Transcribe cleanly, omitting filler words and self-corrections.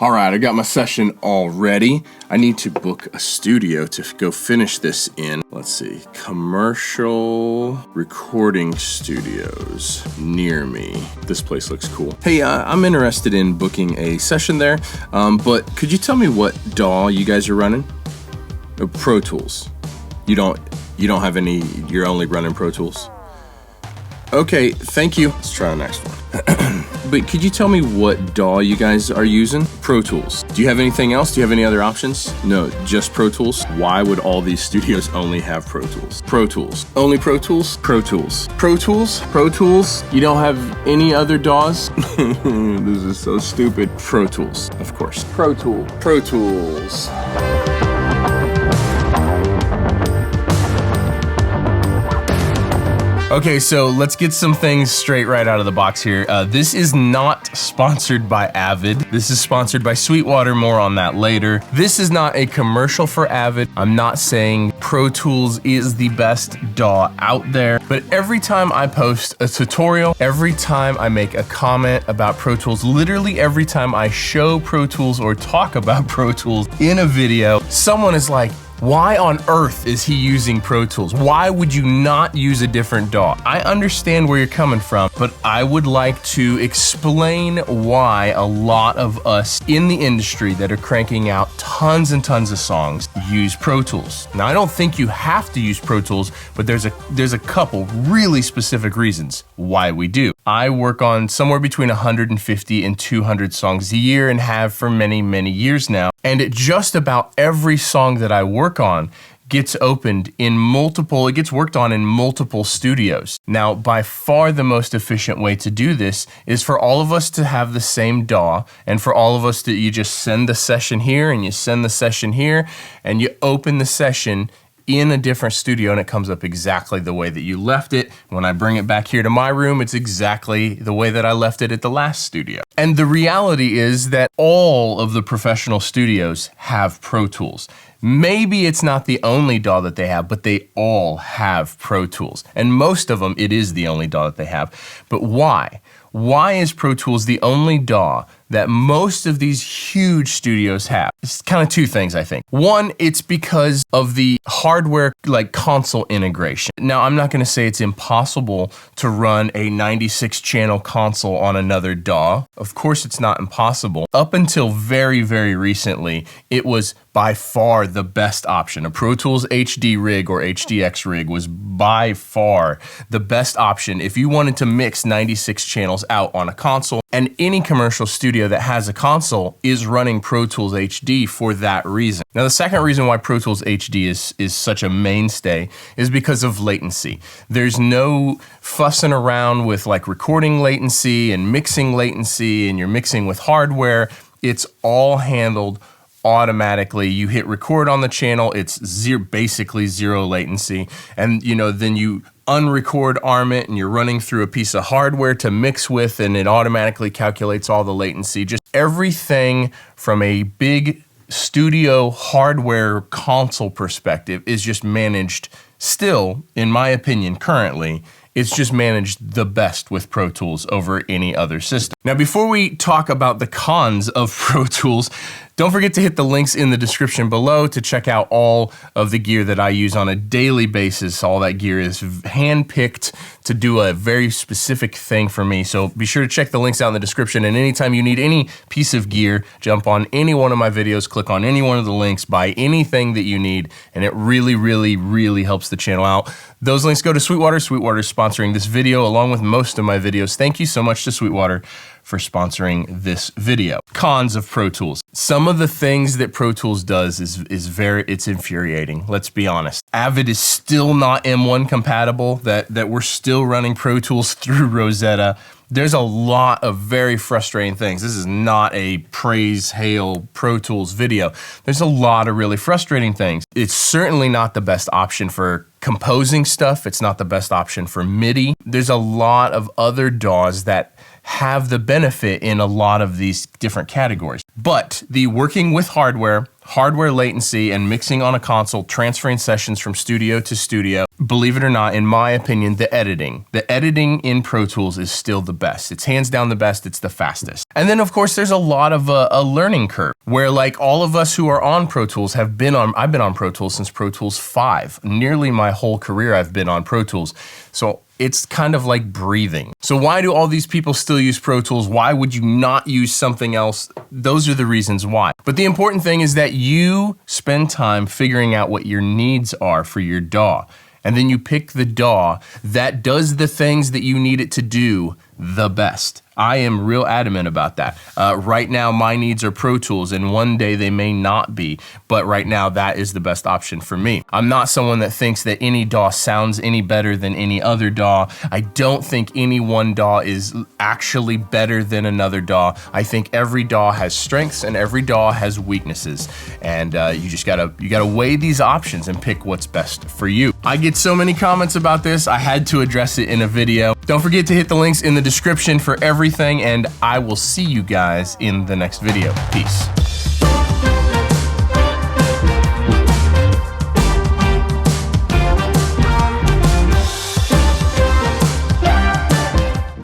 All right, I got my session all ready. I need to book a studio to go finish this in. Let's see, commercial recording studios near me. This place looks cool. Hey, I'm interested in booking a session there, but could you tell me what DAW you guys are running? Pro Tools. You don't have any, you're only running Pro Tools? Okay, thank you. Let's try the next one. But could you tell me what DAW you guys are using? Pro Tools. Do you have anything else? Do you have any other options? No, just Pro Tools? Why would all these studios only have Pro Tools? Pro Tools. Only Pro Tools? Pro Tools. Pro Tools? Pro Tools? You don't have any other DAWs? This is so stupid. Pro Tools, of course. Pro Tool. Pro Tools. Okay, so let's get some things straight right out of the box here. This is not sponsored by Avid. This is sponsored by Sweetwater, more on that later. This is not a commercial for Avid. I'm not saying Pro Tools is the best DAW out there, but every time I post a tutorial, every time I make a comment about Pro Tools, literally every time I show Pro Tools or talk about Pro Tools in a video, someone is like, why on earth is he using Pro Tools? Why would you not use a different DAW? I understand where you're coming from, but I would like to explain why a lot of us in the industry that are cranking out tons and tons of songs use Pro Tools. Now, I don't think you have to use Pro Tools, but there's a couple really specific reasons why we do. I work on somewhere between 150 and 200 songs a year and have for many, many years now. And just about every song that I work on gets opened in multiple, it gets worked on in multiple studios. Now, by far the most efficient way to do this is for all of us to have the same DAW, and for all of us that you just send the session here and you send the session here and you open the session in a different studio and it comes up exactly the way that you left it. When I bring it back here to my room, it's exactly the way that I left it at the last studio. And the reality is that all of the professional studios have Pro Tools. Maybe it's not the only DAW that they have, but they all have Pro Tools. And most of them, it is the only DAW that they have. But why? Why is Pro Tools the only DAW that most of these huge studios have? It's kind of two things, I think. One, it's because of the hardware, like console integration. Now, I'm not gonna say it's impossible to run a 96 channel console on another DAW. Of course, it's not impossible. Up until very, very recently, it was by far the best option. A Pro Tools HD rig or HDX rig was by far the best option if you wanted to mix 96 channels out on a console. And any commercial studio that has a console is running Pro Tools HD for that reason. Now, the second reason why Pro Tools HD is such a mainstay is because of latency. There's no fussing around with like recording latency and mixing latency, and you're mixing with hardware. It's all handled automatically. You hit record on the channel, it's basically zero latency, and then you unrecord arm it and you're running through a piece of hardware to mix with, and it automatically calculates all the latency. Just everything from a big studio hardware console perspective is just managed still, in my opinion, currently, it's just managed the best with Pro Tools over any other system. Now, before we talk about the cons of Pro Tools, don't forget to hit the links in the description below to check out all of the gear that I use on a daily basis. All that gear is handpicked to do a very specific thing for me. So be sure to check the links out in the description. And anytime you need any piece of gear, jump on any one of my videos, click on any one of the links, buy anything that you need, and it really, really, really helps the channel out. Those links go to Sweetwater. Sweetwater's sponsoring this video along with most of my videos. Thank you so much to Sweetwater for sponsoring this video. Cons of Pro Tools. Some of the things that Pro Tools does it's infuriating, let's be honest. Avid is still not M1 compatible, that we're still running Pro Tools through Rosetta. There's a lot of very frustrating things. This is not a praise, hail Pro Tools video. There's a lot of really frustrating things. It's certainly not the best option for composing stuff. It's not the best option for MIDI. There's a lot of other DAWs that have the benefit in a lot of these different categories. But the working with hardware latency, and mixing on a console, transferring sessions from studio to studio, believe it or not, in my opinion, the editing in Pro Tools is still the best. It's hands down the best, it's the fastest. And then of course there's a lot of a learning curve where, like, all of us who are on Pro Tools I've been on Pro Tools since Pro Tools 5. Nearly my whole career I've been on Pro Tools. So it's kind of like breathing. So why do all these people still use Pro Tools? Why would you not use something else? Those are the reasons why. But the important thing is that you spend time figuring out what your needs are for your DAW. And then you pick the DAW that does the things that you need it to do the best. I am real adamant about that. Right now, my needs are Pro Tools, and one day they may not be, but right now that is the best option for me. I'm not someone that thinks that any DAW sounds any better than any other DAW. I don't think any one DAW is actually better than another DAW. I think every DAW has strengths and every DAW has weaknesses, and you just gotta weigh these options and pick what's best for you. I get so many comments about this, I had to address it in a video. Don't forget to hit the links in the description for everything, and I will see you guys in the next video. Peace.